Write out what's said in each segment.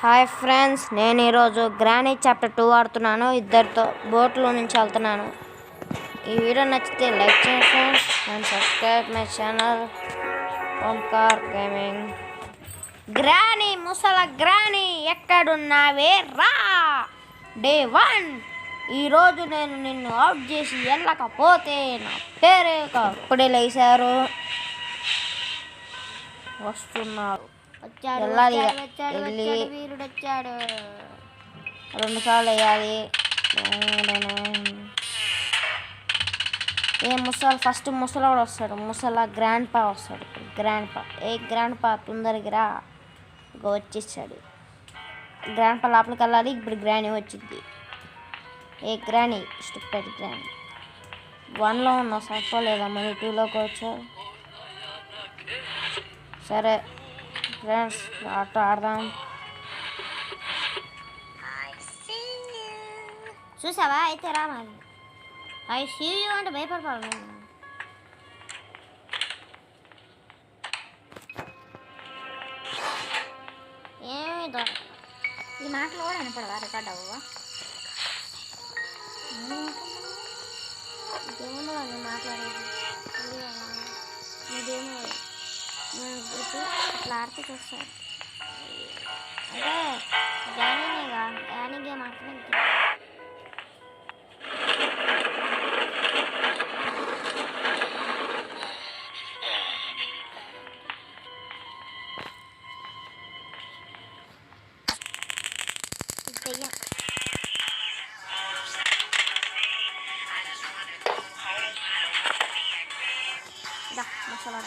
Hi friends, నేను ఈరోజు granny chapter 2 ఆడుతున్నాను. ఇద్దరితో బోట్లో నుంచి వెళ్తున్నాను. ఈ వీడియో నచ్చితే లైక్ చేయండి friends and subscribe my channel Omkar gaming. Granny, ముసల గ్రానీ ఎక్కడున్నావే రా. డే 1. ఈరోజు నేను నిన్ను అవుట్ చేసి వెళ్ళకపోతే నా పేరే అప్పుడే లేచారు. వస్తున్నారు. వెళ్ళాలి, వెళ్ళి 2 సార్లు వేయాలి. ఫస్ట్ ముసలాడు వస్తాడు. గ్రాండ్ పా వస్తాడు. గ్రాండ్ పా తొందరగా రా. వచ్చేసాడు. గ్రాండ్ పా లోపలికి వెళ్ళాలి. ఇప్పుడు గ్రానీ వచ్చింది. Granny, stupid granny. 1లో ఉన్నా సరిపోలేదా, మరి 2లోకి వచ్చావు. సరే ఫ్రెండ్స్, ఆట ఆడదాం. చూసావా? అయితే రా. మరి ఐ సీ యూ అంటే భయపడతాను. ఏమీ ఈ మాటలు కూడా వినపడవా? రికార్డ్ అవ్వవా? ఇదేమో అది మాట్లాడేది. ఇదేమో అట్లా ఆడితే చూస్తారు. అంటే గ్రానీగా మాత్రమే. మసాలా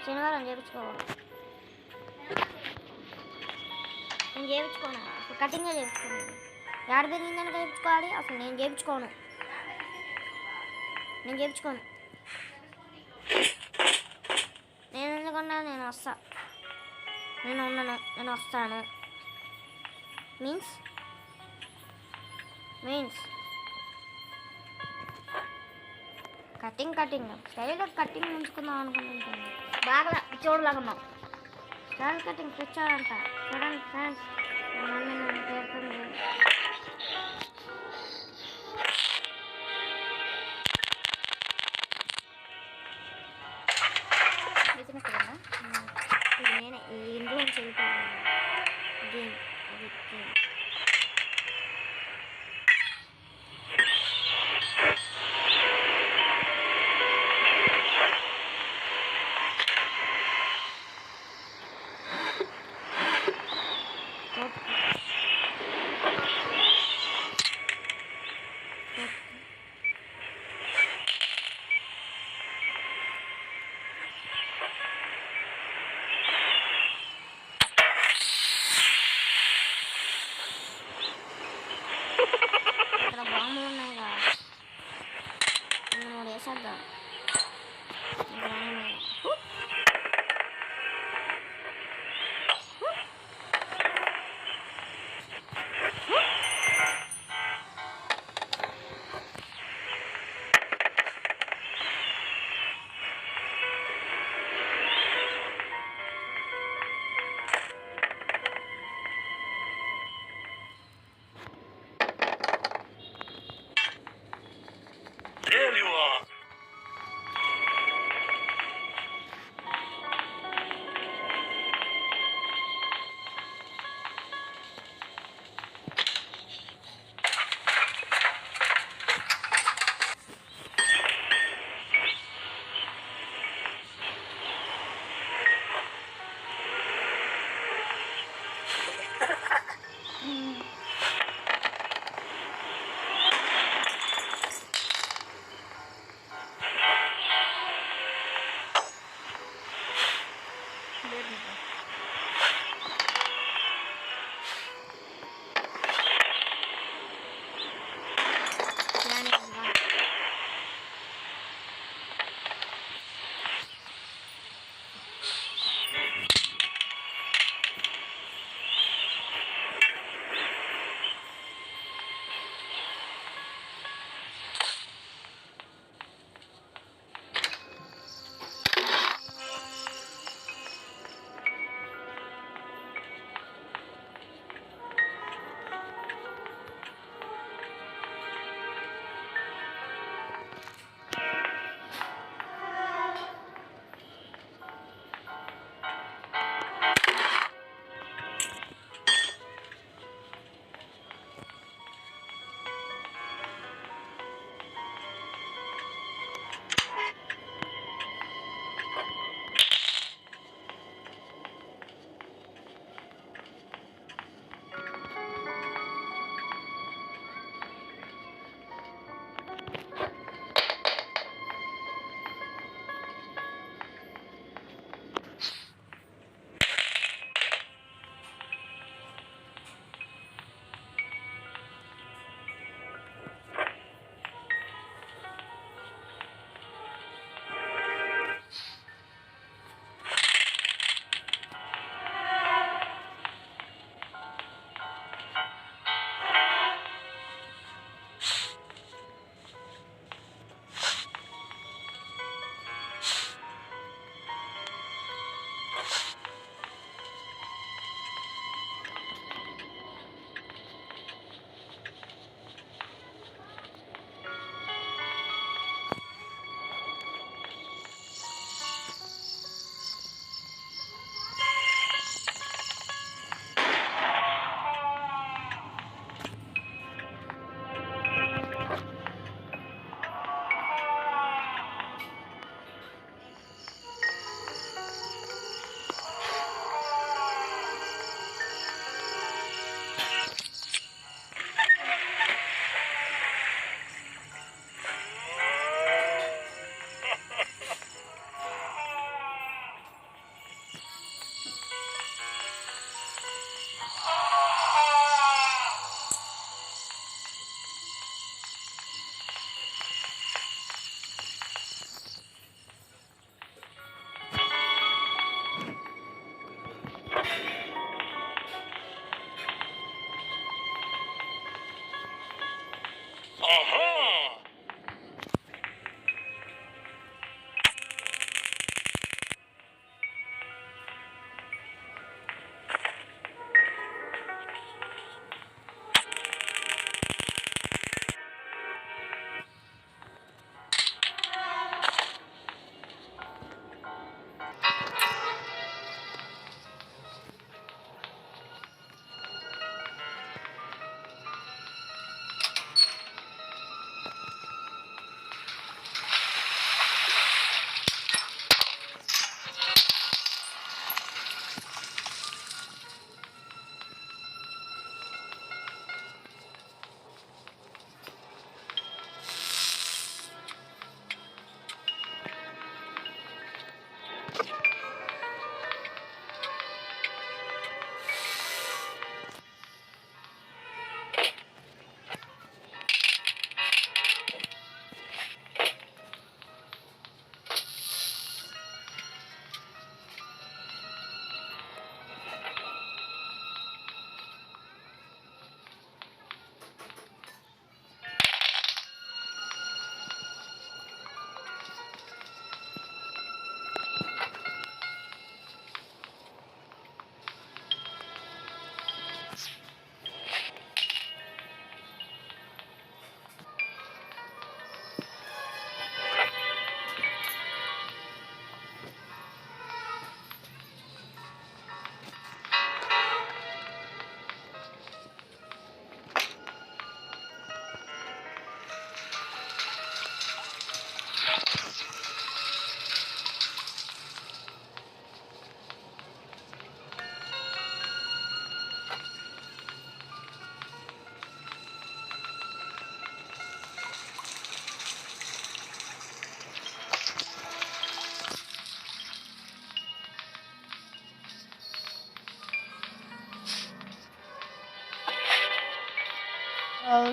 శనివారం చేయించుకోవాలి. నేను చేయించుకోను. అసలు కటింగ్గా చేయించుకోను. ఏడ పెరిగిందని చేయించుకోవాలి. అసలు నేను చేయించుకోను. నేను ఎందుకున్నా? నేను వస్తా. నేను ఉండను. నేను వస్తాను. మీన్స్ కటింగ్ స్టైల్గా కటింగ్ ఉంచుకుందాం అనుకుంటున్నాను. బాగా చూడలాగా ఉన్నాం. స్టైల్ కటింగ్ తెచ్చాడంట. చూడండి ఫ్రెండ్స్, పేరుతుంది. నేనే ఇంట్లో చెల్లిపోయాను. గేమ్ బాంబులు ఉన్నాయి కదా, 3 వేసేద్దాం.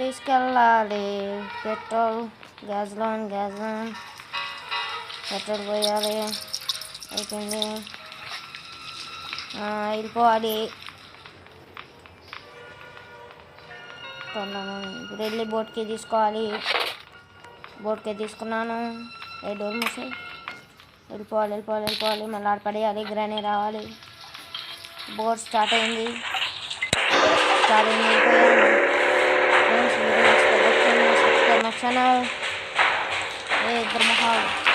తీసుకెళ్ళాలి. పెట్రోల్ గ్యాస్ లోన్ పెట్రోల్ పోయాలి. అయిపోయింది. వెళ్ళిపోవాలి. ఇప్పుడు వెళ్ళి బోట్కి తీసుకోవాలి. బోట్కి తీసుకున్నాను. డోర్ మూసి వెళ్ళిపోవాలి. మళ్ళీ ఆడపడేయాలి. గ్రానీ రావాలి. బోట్ స్టార్ట్ అయింది. వెళ్ళిపోయాను. Friends, video subscribe my channel. ఇద్దరు మొహాలు